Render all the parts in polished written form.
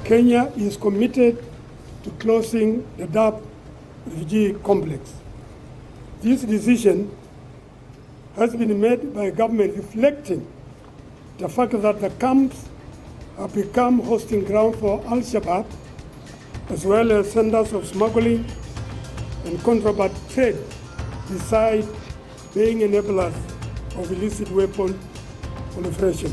Kenya is committed to closing the Dadaab Refugee Complex. This decision has been made by government reflecting the fact that the camps have become hosting ground for Al-Shabaab, as well as centers of smuggling and contraband trade, besides being enablers of illicit weapon proliferation.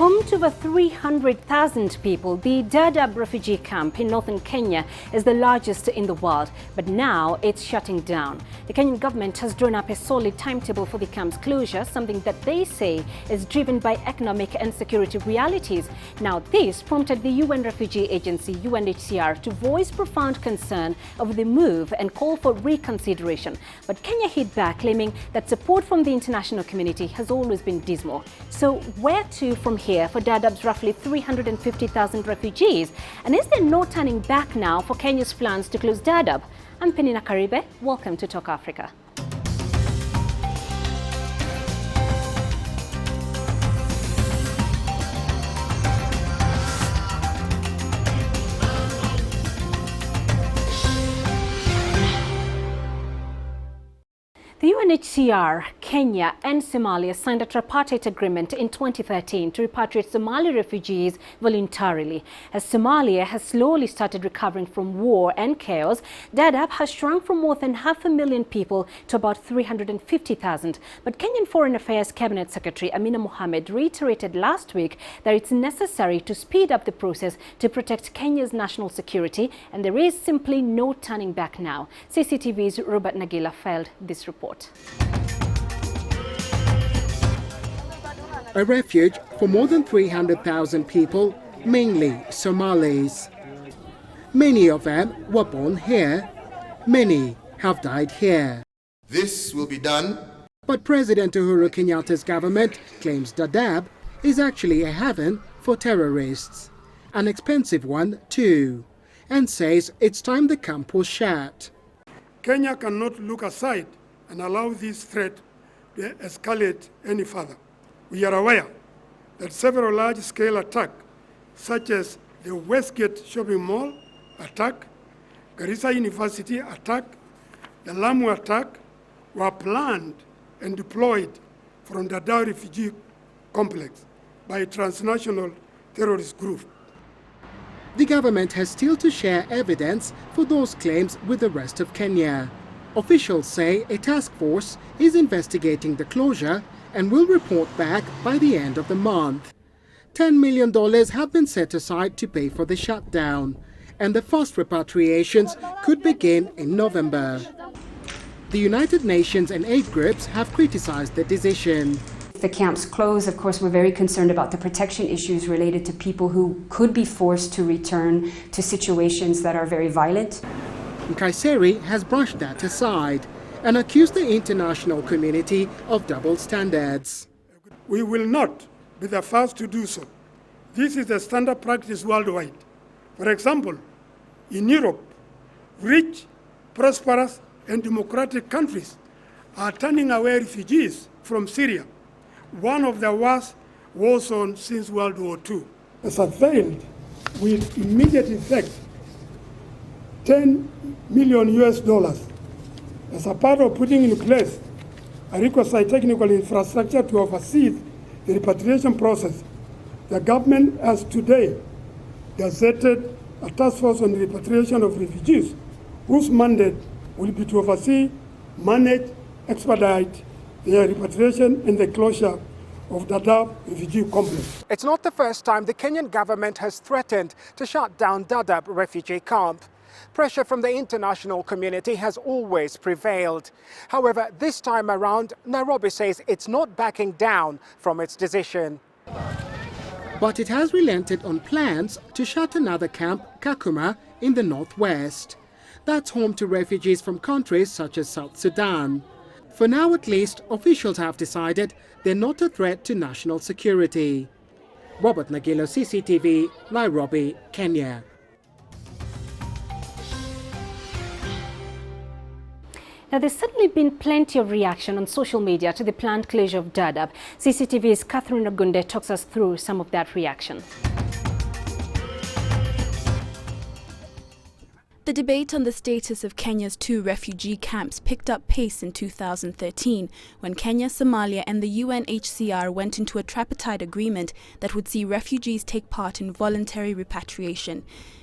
Home to over 300,000 people, the Dadaab Refugee Camp in northern Kenya is the largest in the world, but now it's shutting down. The Kenyan government has drawn up a solid timetable for the camp's closure, something that they say is driven by economic and security realities. Now, this prompted the UN refugee agency, UNHCR, to voice profound concern over the move and call for reconsideration. But Kenya hit back, claiming that support from the international community has always been dismal. So where to from here for Dadaab's roughly 350,000 refugees? And is there no turning back now for Kenya's plans to close Dadaab? I'm Peninah Karibe. Welcome to Talk Africa. The UNHCR, Kenya and Somalia signed a tripartite agreement in 2013 to repatriate Somali refugees voluntarily. As Somalia has slowly started recovering from war and chaos, Dadaab has shrunk from more than 500,000 people to about 350,000. But Kenyan Foreign Affairs Cabinet Secretary Amina Mohamed reiterated last week that it's necessary to speed up the process to protect Kenya's national security, and there is simply no turning back now. CCTV's Robert Nagila filed this report. A refuge for more than 300,000 people, mainly Somalis. Many of them were born here. Many have died here. This will be done. But President Uhuru Kenyatta's government claims Dadaab is actually a haven for terrorists. An expensive one too. And says it's time the camp was shut. Kenya cannot look aside and allow this threat to escalate any further. We are aware that several large-scale attacks, such as the Westgate Shopping Mall attack, Garissa University attack, the Lamu attack, were planned and deployed from the Dadaab Refugee Complex by a transnational terrorist group. The government has still to share evidence for those claims with the rest of Kenya. Officials say a task force is investigating the closure and will report back by the end of the month. $10 million have been set aside to pay for the shutdown, and the first repatriations could begin in November. The United Nations and aid groups have criticized the decision. The camps close, of course, we're very concerned about the protection issues related to people who could be forced to return to situations that are very violent. Kaiseri has brushed that aside and accused the international community of double standards. We will not be the first to do so. This is the standard practice worldwide. For example, in Europe, rich, prosperous, and democratic countries are turning away refugees from Syria, one of the worst war zones since World War II. As a failed, with immediate effect, $10 million as a part of putting in place a requisite technical infrastructure to oversee the repatriation process. The government has today gazetted a task force on the repatriation of refugees, whose mandate will be to oversee, manage, expedite their repatriation and the closure of the Dadaab Refugee Complex. It's not the first time the Kenyan government has threatened to shut down Dadaab Refugee Camp. Pressure from the international community has always prevailed. However, this time around, Nairobi says it's not backing down from its decision. But it has relented on plans to shut another camp, Kakuma, in the northwest. That's home to refugees from countries such as South Sudan. For now at least, officials have decided they're not a threat to national security. Robert Nagilo, CCTV, Nairobi, Kenya. Now, there's certainly been plenty of reaction on social media to the planned closure of Dadaab. CCTV's Catherine Ogunde talks us through some of that reaction. The debate on the status of Kenya's 2 refugee camps picked up pace in 2013 when Kenya, Somalia and the UNHCR went into a tripartite agreement that would see refugees take part in voluntary repatriation.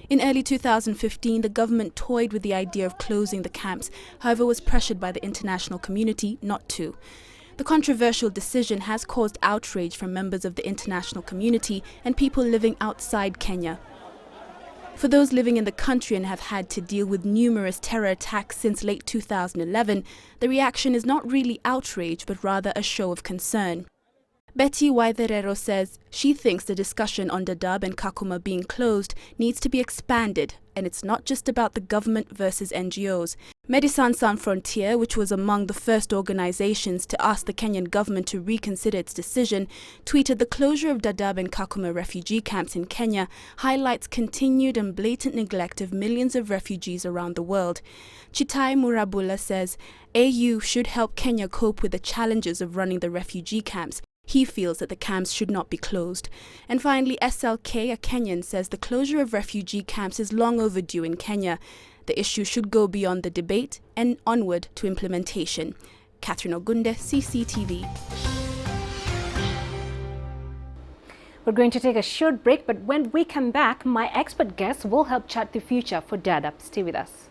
In early 2015, the government toyed with the idea of closing the camps, however was pressured by the international community not to. The controversial decision has caused outrage from members of the international community and people living outside Kenya. For those living in the country and have had to deal with numerous terror attacks since late 2011, the reaction is not really outrage but rather a show of concern. Betty Waitherero says she thinks the discussion on Dadaab and Kakuma being closed needs to be expanded, and it's not just about the government versus NGOs. Médecins Sans Frontières, which was among the first organizations to ask the Kenyan government to reconsider its decision, tweeted the closure of Dadaab and Kakuma refugee camps in Kenya highlights continued and blatant neglect of millions of refugees around the world. Chitai Murabula says AU should help Kenya cope with the challenges of running the refugee camps. He feels that the camps should not be closed. And finally, SLK, a Kenyan, says the closure of refugee camps is long overdue in Kenya. The issue should go beyond the debate and onward to implementation. Catherine Ogunde, CCTV. We're going to take a short break, but when we come back, my expert guests will help chart the future for Dadaab. Stay with us.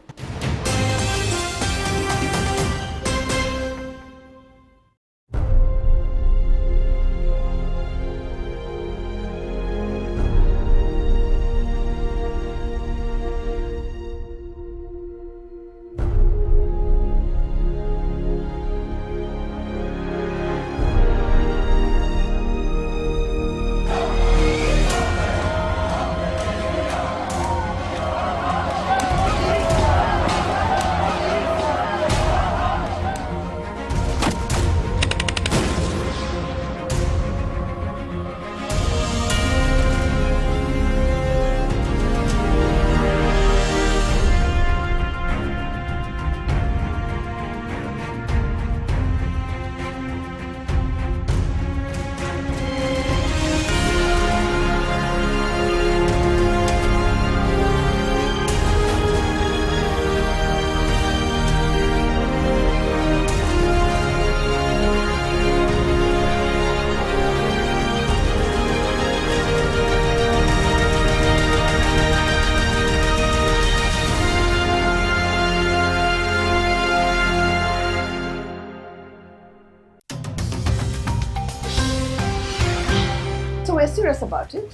We're serious about it,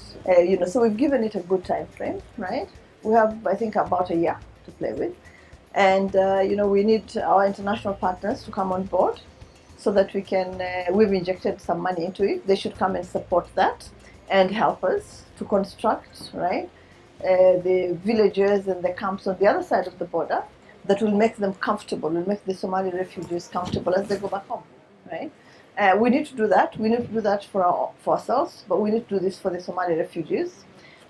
so we've given it a good time frame, right? We have, I think, about a year to play with. And, we need our international partners to come on board so that we can, we've injected some money into it. They should come and support that and help us to construct, right, the villages and the camps on the other side of the border that will make them comfortable, will make the Somali refugees comfortable as they go back home, right? We need to do that. We need to do that for ourselves, but we need to do this for the Somali refugees,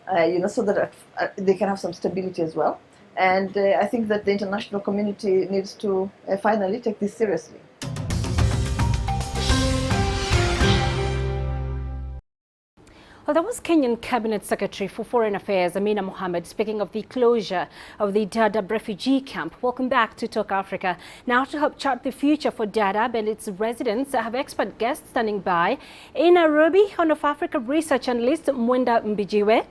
so that they can have some stability as well. And I think that the international community needs to finally take this seriously. Well, that was Kenyan Cabinet Secretary for Foreign Affairs, Peninah Mohammed, speaking of the closure of the Dadaab Refugee Camp. Welcome back to Talk Africa. Now, to help chart the future for Dadaab and its residents, I have expert guests standing by. In Nairobi, Horn of Africa research analyst Mwenda Mbijiwe.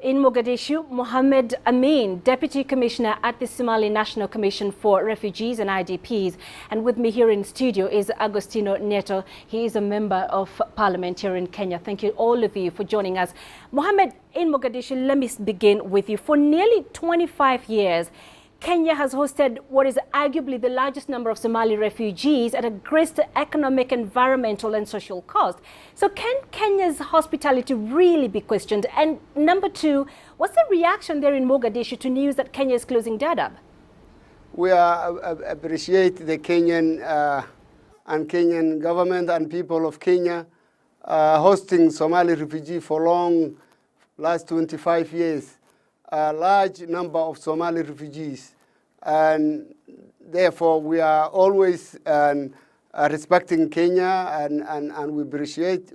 In Mogadishu, Mohammed Amin, Deputy Commissioner at the Somali National Commission for Refugees and IDPs. And with me here in studio is Agostino Neto. He is a member of Parliament here in Kenya. Thank you, all of you, for joining us. Mohammed, in Mogadishu, let me begin with you. For nearly 25 years, Kenya has hosted what is arguably the largest number of Somali refugees at a great economic, environmental and social cost. So can Kenya's hospitality really be questioned? And number two, what's the reaction there in Mogadishu to news that Kenya is closing Dadaab? We appreciate the Kenyan and Kenyan government and people of Kenya hosting Somali refugees for last 25 years. A large number of Somali refugees, and therefore we are always respecting Kenya and we appreciate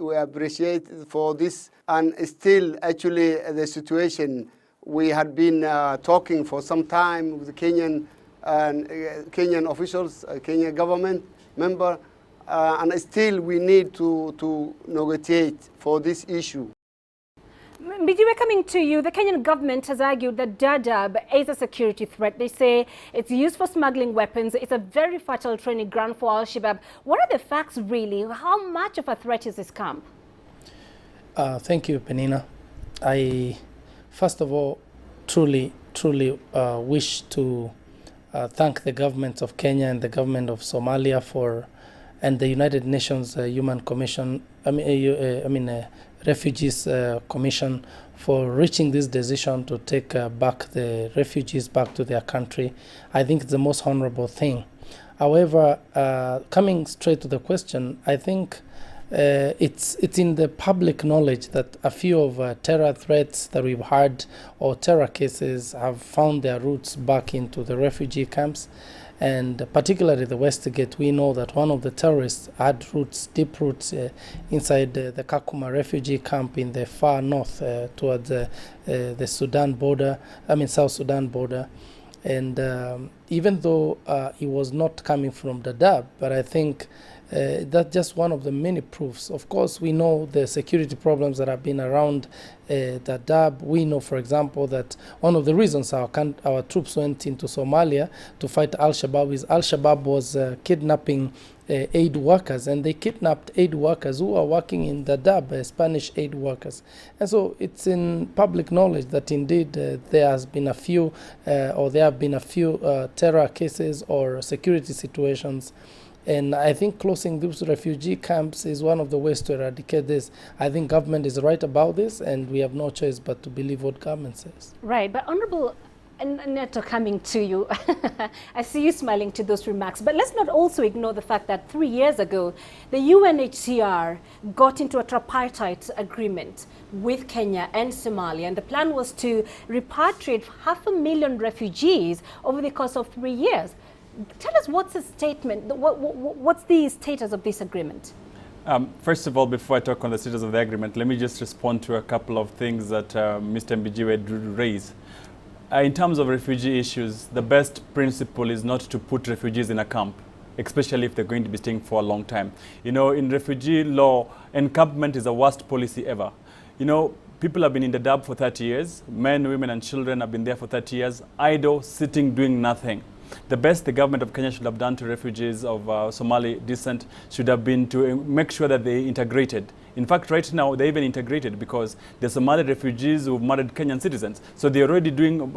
for this. And still, actually, the situation We had been talking for some time with the Kenyan officials, Kenyan government member, and still we need to negotiate for this issue. Bijiwe, coming to you, the Kenyan government has argued that Dadaab is a security threat. They say it's used for smuggling weapons. It's a very fertile training ground for Al-Shabaab. What are the facts really? How much of a threat is this camp? Thank you, Peninah. I, first of all, truly wish to thank the government of Kenya and the government of Somalia and the United Nations Human Commission, Refugees Commission, for reaching this decision to take back the refugees back to their country. I think it's the most honorable thing. However, coming straight to the question, I think it's in the public knowledge that a few of terror threats that we've heard or terror cases have found their roots back into the refugee camps. And particularly the Westgate, we know that one of the terrorists had roots, deep roots, inside the Kakuma refugee camp in the far north towards the Sudan border, South Sudan border. And even though he was not coming from Dadaab, but I think that's just one of the many proofs. Of course, we know the security problems that have been around Dadaab. We know, for example, that one of the reasons our troops went into Somalia to fight Al-Shabaab is Al-Shabaab was kidnapping aid workers, and they kidnapped aid workers who are working in Dadaab, Spanish aid workers. And so it's in public knowledge that indeed there have been a few terror cases or security situations. And I think closing these refugee camps is one of the ways to eradicate this. I think government is right about this, and we have no choice but to believe what government says. Right, but Honorable Neto, coming to you, I see you smiling to those remarks. But let's not also ignore the fact that 3 years ago, the UNHCR got into a tripartite agreement with Kenya and Somalia, and the plan was to repatriate 500,000 refugees over the course of 3 years. Tell us what's the statement, what's the status of this agreement? First of all, before I talk on the status of the agreement, let me just respond to a couple of things that Mr. Mbijiwe raised. In terms of refugee issues, the best principle is not to put refugees in a camp, especially if they're going to be staying for a long time. You know, in refugee law, encampment is the worst policy ever. You know, people have been in Dadaab for 30 years. Men, women, and children have been there for 30 years, idle, sitting, doing nothing. The best the government of Kenya should have done to refugees of Somali descent should have been to make sure that they integrated. In fact, right now, they even integrated because the Somali refugees who've married Kenyan citizens. So they're already doing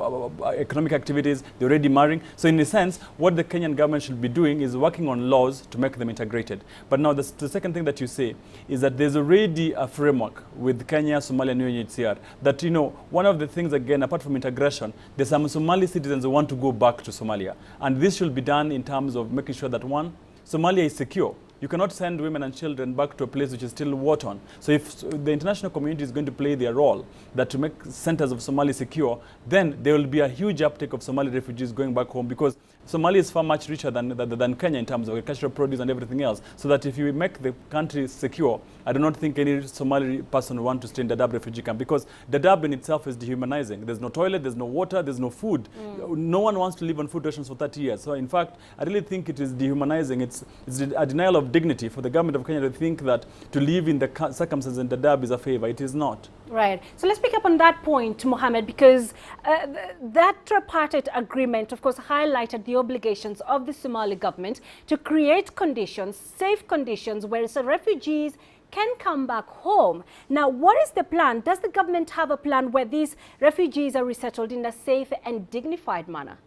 economic activities, they're already marrying. So in a sense, what the Kenyan government should be doing is working on laws to make them integrated. But now the second thing that you say is that there's already a framework with Kenya, Somalia, and UNHCR that, you know, one of the things, again, apart from integration, there's some Somali citizens who want to go back to Somalia. And this should be done in terms of making sure that, one, Somalia is secure. You cannot send women and children back to a place which is still war-torn. So if the international community is going to play their role, that to make centers of Somalia secure, then there will be a huge uptake of Somali refugees going back home, because Somalia is far much richer than Kenya in terms of agricultural produce and everything else. So that if you make the country secure, I do not think any Somali person will want to stay in Dadaab refugee camp, because Dadaab in itself is dehumanizing. There's no toilet, there's no water, there's no food. No one wants to live on food rations for 30 years. So in fact, I really think it is dehumanizing. It's a denial of dignity for the government of Kenya to think that to live in the circumstances in Dadaab is a favor. It is not. Right. So let's pick up on that point, Mohammed, because that tripartite agreement, of course, highlighted the obligations of the Somali government to create conditions, safe conditions, where refugees can come back home. Now, what is the plan? Does the government have a plan where these refugees are resettled in a safe and dignified manner?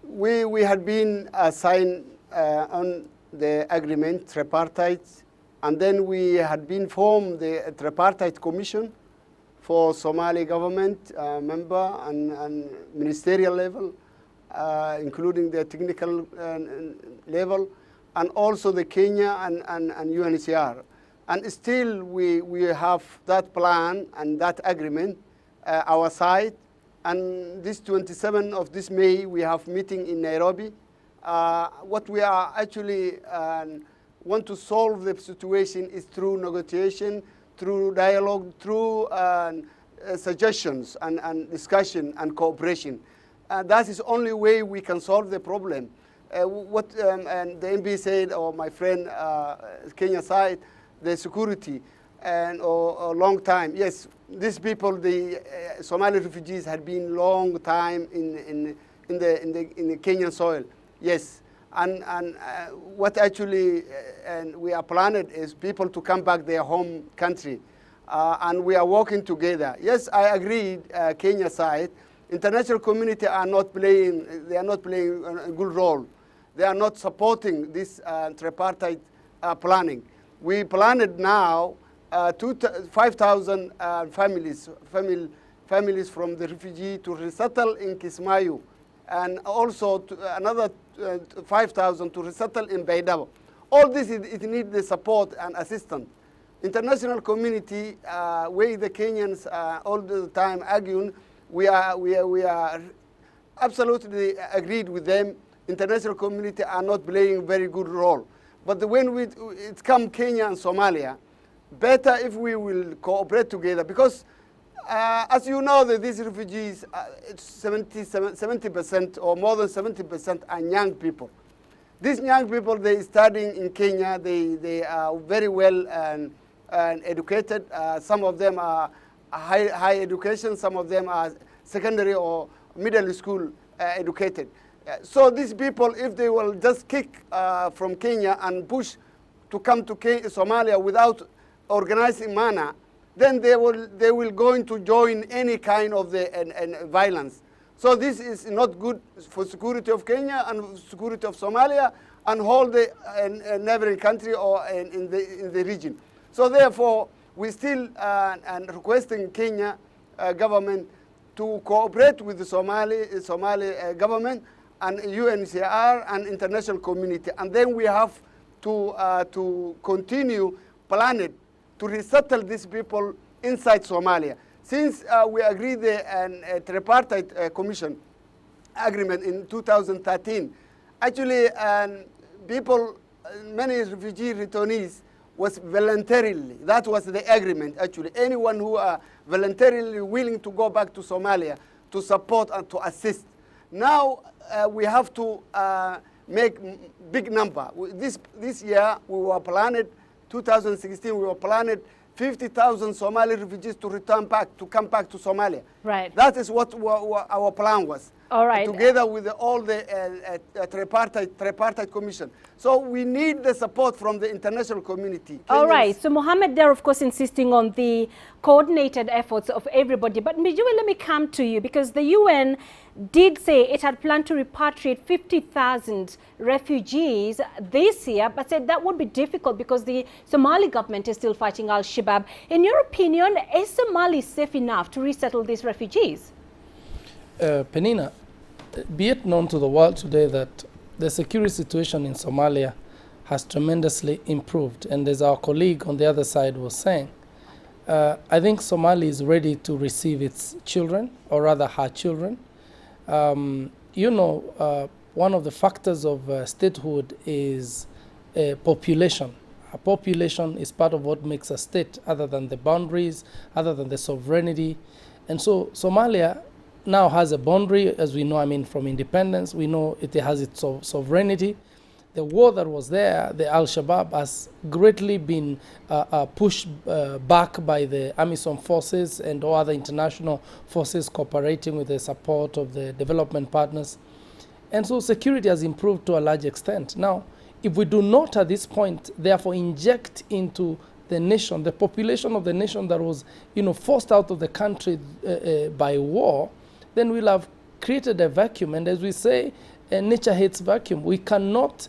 We had been assigned on the agreement, tripartite, and then we had been formed the tripartite commission for Somali government member and ministerial level, including the technical level, and also the Kenya and UNHCR. And still we have that plan and that agreement our side. And this 27th of this May, we have meeting in Nairobi. What we are actually want to solve the situation is through negotiation, through dialogue, through suggestions and discussion and cooperation. That is the only way we can solve the problem. What and the MB said, or my friend Kenya side, the security and or long time. Yes, these people, the Somali refugees, had been long time in the Kenyan soil. Yes, and what actually and we are planning is people to come back their home country, and we are working together. Yes, I agree. Kenya side, international community are not playing. They are not playing a good role. They are not supporting this tripartite planning. We planned now 5,000 families from the refugee to resettle in Kismayu, and also another 5,000 to resettle in Dadaab. All this it needs the support and assistance. International community, where the Kenyans all the time arguing, we are absolutely agreed with them. International community are not playing very good role. But when it comes Kenya and Somalia, better if we will cooperate together, because as you know, that these refugees, 70% or more than 70% are young people. These young people, they studying in Kenya, they are very well and educated. Some of them are high education, some of them are secondary or middle school educated. So these people, if they will just kick from Kenya and push to come to Somalia without organizing manner, then they will going to join any kind of the violence. So this is not good for security of Kenya and security of Somalia and whole the neighboring country or in the region. So therefore, we still requesting Kenya government to cooperate with the Somali government and UNHCR and international community, and then we have to continue planning to resettle these people inside Somalia. Since we agreed the tripartite commission agreement in 2013, actually people, many refugee returnees was voluntarily, that was the agreement actually. Anyone who are voluntarily willing to go back to Somalia to support and to assist. Now we have to make big number. This year we were planning, 2016 we were planning 50,000 Somali refugees to return back, to come back to Somalia. Right. That is what our plan was. All right. Together with all the tripartite commission. So we need the support from the international community. All right. So Mohammed there, of course, insisting on the coordinated efforts of everybody. But Mbijiwe, let me come to you, because the UN did say it had planned to repatriate 50,000 refugees this year, but said that would be difficult because the Somali government is still fighting Al-Shabaab. In your opinion, is Somali safe enough to resettle these refugees? Peninah, be it known to the world today that the security situation in Somalia has tremendously improved. And as our colleague on the other side was saying, I think Somalia is ready to receive its children, or rather her children. You know, one of the factors of statehood is population. A population is part of what makes a state, other than the boundaries, other than the sovereignty. And so Somalia now has a boundary, as we know, I mean, from independence. We know it has its sovereignty. The war that was there, the Al-Shabaab, has greatly been pushed back by the AMISOM forces and all other international forces cooperating with the support of the development partners. And so security has improved to a large extent. Now, if we do not at this point, therefore, inject into the nation, the population of the nation that was, forced out of the country by war, then we'll have created a vacuum. And as we say, nature hates vacuum. We cannot,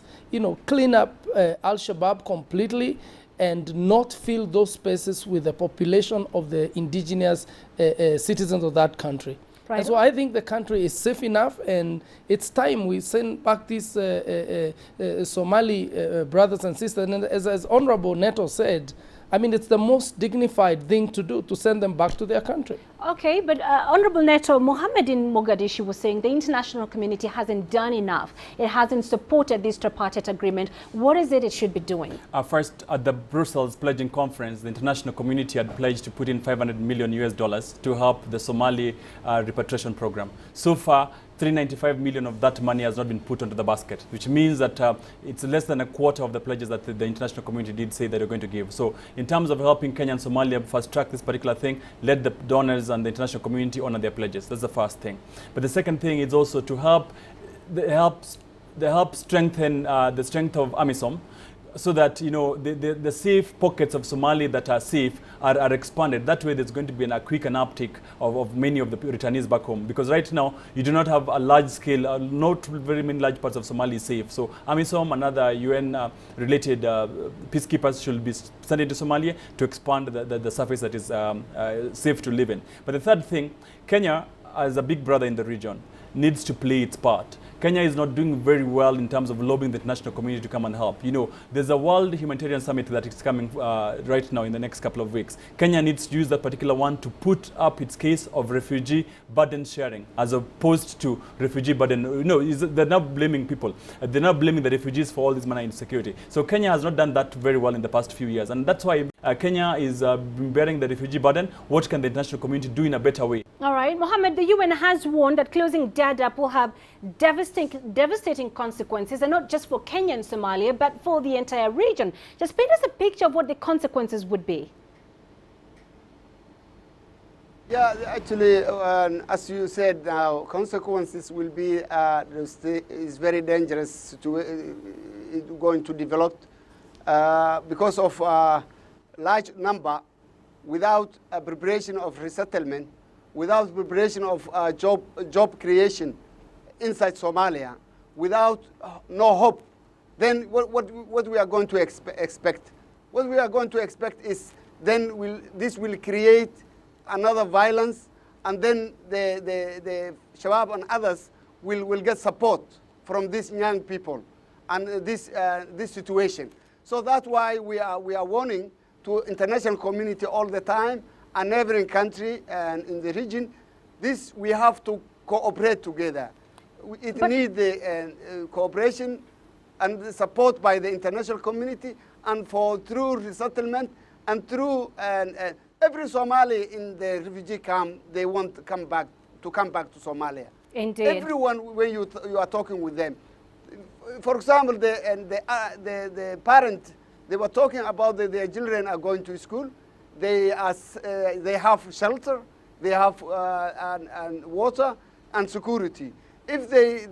clean up Al-Shabaab completely and not fill those spaces with the population of the indigenous citizens of that country. Right. And so I think the country is safe enough, and it's time we send back these Somali brothers and sisters. And as Honorable Neto said, I mean, it's the most dignified thing to do, to send them back to their country. Okay, but Honorable Neto, Mohammed in Mogadishu was saying the international community hasn't done enough. It hasn't supported this tripartite agreement. What is it should be doing? First, at the Brussels pledging conference, the international community had pledged to put in $500 million to help the Somali repatriation program. So far, 395 million of that money has not been put onto the basket, which means that it's less than a quarter of the pledges that the international community did say that they're going to give. So in terms of helping Kenya and Somalia fast track this particular thing, let the donors and the international community honor their pledges. That's the first thing. But the second thing is also to help strengthen the strength of AMISOM, so that, you know, the safe pockets of Somalia that are safe are expanded. That way there's going to be a quick uptick of many of the returnees back home. Because right now, you do not have a large scale, not very many large parts of Somalia safe. So AMISOM and other UN-related peacekeepers should be sent into Somalia to expand the surface that is safe to live in. But the third thing, Kenya, as a big brother in the region, needs to play its part. Kenya is not doing very well in terms of lobbying the international community to come and help. You know, there's a World Humanitarian Summit that is coming right now in the next couple of weeks. Kenya needs to use that particular one to put up its case of refugee burden sharing, as opposed to refugee burden. You know, they're not blaming people. They're not blaming the refugees for all this manner insecurity. So Kenya has not done that very well in the past few years. And that's why Kenya is bearing the refugee burden. What can the international community do in a better way? All right, Mohammed, the UN has warned that closing Dadaab will have devastating consequences, and not just for Kenya and Somalia, but for the entire region. Just paint us a picture of what the consequences would be. Yeah, actually, as you said, now consequences will be is very dangerous to going to develop because of large number, without a preparation of resettlement, without preparation of job creation inside Somalia, without no hope, then what we are going to expect? What we are going to expect is then this will create another violence, and then the Shabab and others will get support from these young people and this situation. So that's why we are warning to international community all the time, and neighboring country and in the region. This we have to cooperate together. It needs the cooperation and the support by the international community, and through resettlement and through every Somali in the refugee camp, they want to come back to Somalia. Indeed. Everyone, when you are talking with them, for example, the parent, they were talking about their children are going to school. They have shelter, they have and water and security. If they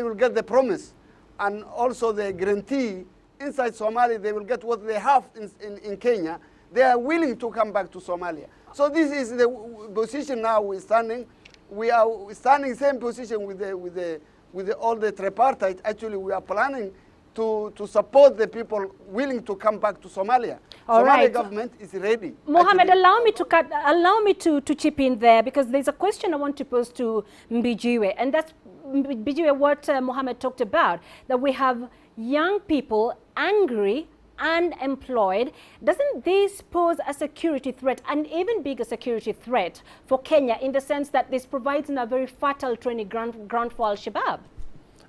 will get the promise and also the guarantee inside Somalia, they will get what they have in Kenya, they are willing to come back to Somalia. So this is the position now we're standing. We are standing same position with all the tripartite. Actually, we are planning to support the people willing to come back to Somalia. Somalia government is ready. Mohammed, allow me to chip in there, because there's a question I want to pose to Mbijiwe, and that's Mbijiwe, what Mohammed talked about, that we have young people angry, unemployed. Doesn't this pose a security threat, an even bigger security threat for Kenya, in the sense that this provides a very fertile training ground for Al-Shabaab?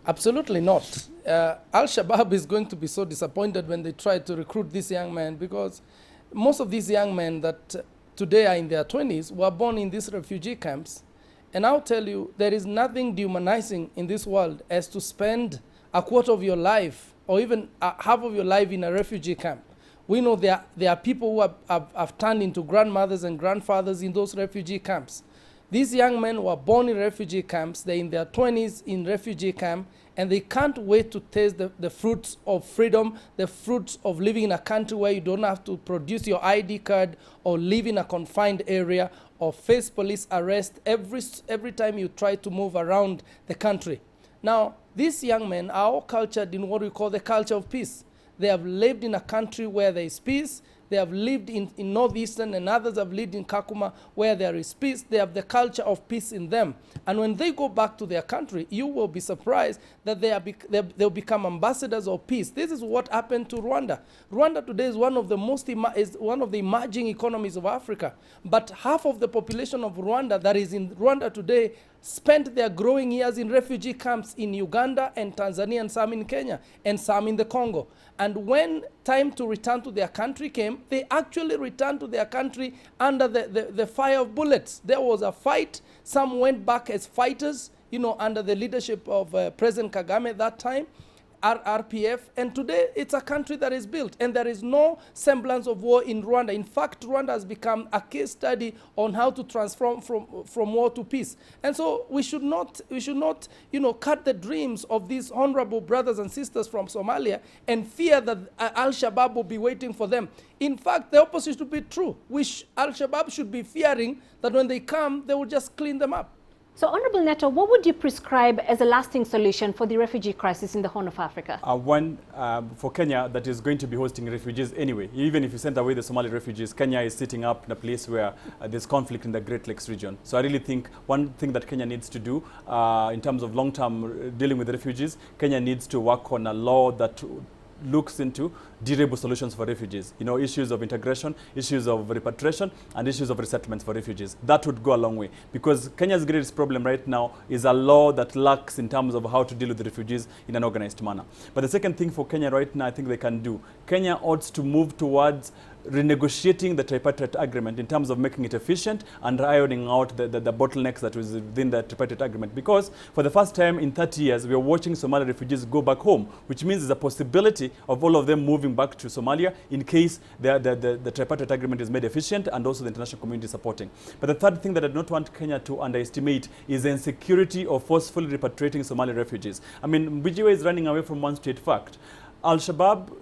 Absolutely not. Al-Shabaab is going to be so disappointed when they try to recruit these young men, because most of these young men that today are in their 20s were born in these refugee camps. And I'll tell you, there is nothing dehumanizing in this world as to spend a quarter of your life or even half of your life in a refugee camp. We know there are people who have turned into grandmothers and grandfathers in those refugee camps. These young men were born in refugee camps. They're in their 20s in refugee camp, and they can't wait to taste the fruits of freedom, the fruits of living in a country where you don't have to produce your ID card or live in a confined area or face police arrest every time you try to move around the country. Now, these young men are all cultured in what we call the culture of peace. They have lived in a country where there is peace. They have lived in northeastern, and others have lived in Kakuma, where there is peace. They have the culture of peace in them. And when they go back to their country, you will be surprised that they'll become ambassadors of peace. This is what happened to Rwanda. Rwanda today is one of the emerging economies of Africa. But half of the population of Rwanda that is in Rwanda today spent their growing years in refugee camps in Uganda and Tanzania, and some in Kenya, and some in the Congo. And when time to return to their country came, they actually returned to their country under the fire of bullets. There was a fight. Some went back as fighters, under the leadership of President Kagame at that time, RPF, and today it's a country that is built, and there is no semblance of war in Rwanda. In fact, Rwanda has become a case study on how to transform from war to peace. And so we should not cut the dreams of these honorable brothers and sisters from Somalia and fear that Al-Shabaab will be waiting for them. In fact, the opposite should be true. Al-Shabaab should be fearing that when they come, they will just clean them up. So, Honorable Neto, what would you prescribe as a lasting solution for the refugee crisis in the Horn of Africa? One, for Kenya, that is going to be hosting refugees anyway. Even if you send away the Somali refugees, Kenya is sitting up in a place where there's conflict in the Great Lakes region. So I really think one thing that Kenya needs to do in terms of long-term dealing with the refugees, Kenya needs to work on a law that looks into durable solutions for refugees. Issues of integration, issues of repatriation, and issues of resettlements for refugees. That would go a long way, because Kenya's greatest problem right now is a law that lacks in terms of how to deal with the refugees in an organized manner. But the second thing for Kenya right now, I think they can do, Kenya ought to move towards renegotiating the tripartite agreement in terms of making it efficient and ironing out the bottlenecks that was within the tripartite agreement. Because for the first time in 30 years, we are watching Somali refugees go back home, which means there's a possibility of all of them moving back to Somalia in case the tripartite agreement is made efficient and also the international community supporting. But the third thing that I do not want Kenya to underestimate is the insecurity of forcefully repatriating Somali refugees. I mean, Mbijiwe is running away from one state fact. Al-Shabaab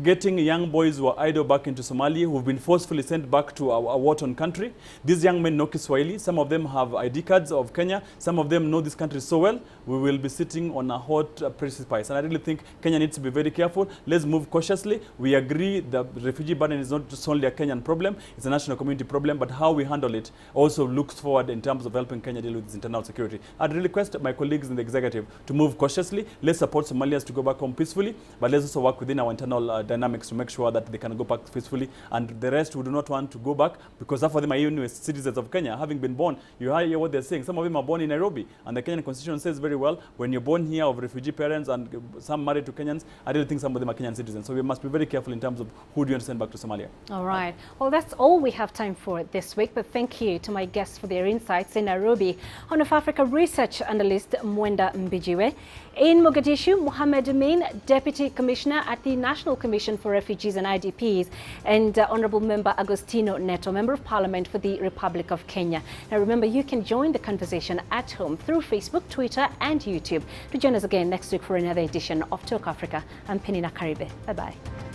getting young boys who are idle back into Somalia, who've been forcefully sent back to a war-torn country. These young men know Kiswahili. Some of them have ID cards of Kenya. Some of them know this country so well. We will be sitting on a hot precipice. And I really think Kenya needs to be very careful. Let's move cautiously. We agree the refugee burden is not just only a Kenyan problem. It's a national community problem. But how we handle it also looks forward in terms of helping Kenya deal with its internal security. I'd really request my colleagues in the executive to move cautiously. Let's support Somalians to go back home peacefully. But let's also work within our internal dynamics to make sure that they can go back peacefully, and the rest we do not want to go back, because half of them are even citizens of Kenya, having been born. You hear what they're saying. Some of them are born in Nairobi, and the Kenyan constitution says very well, when you're born here of refugee parents and some married to Kenyans, I really think some of them are Kenyan citizens. So we must be very careful in terms of who do you want to send back to Somalia. All right. Well, that's all we have time for this week, but thank you to my guests for their insights. In Nairobi, Horn of Africa research analyst Mwenda Mbijiwe. In Mogadishu, Mohamed Amin, Deputy Commissioner at the National Commission for Refugees and IDPs, and Honorable Member Agostino Neto, Member of Parliament for the Republic of Kenya. Now remember, you can join the conversation at home through Facebook, Twitter and YouTube. To join us again next week for another edition of Talk Africa. I'm Peninah Karibe. Bye-bye.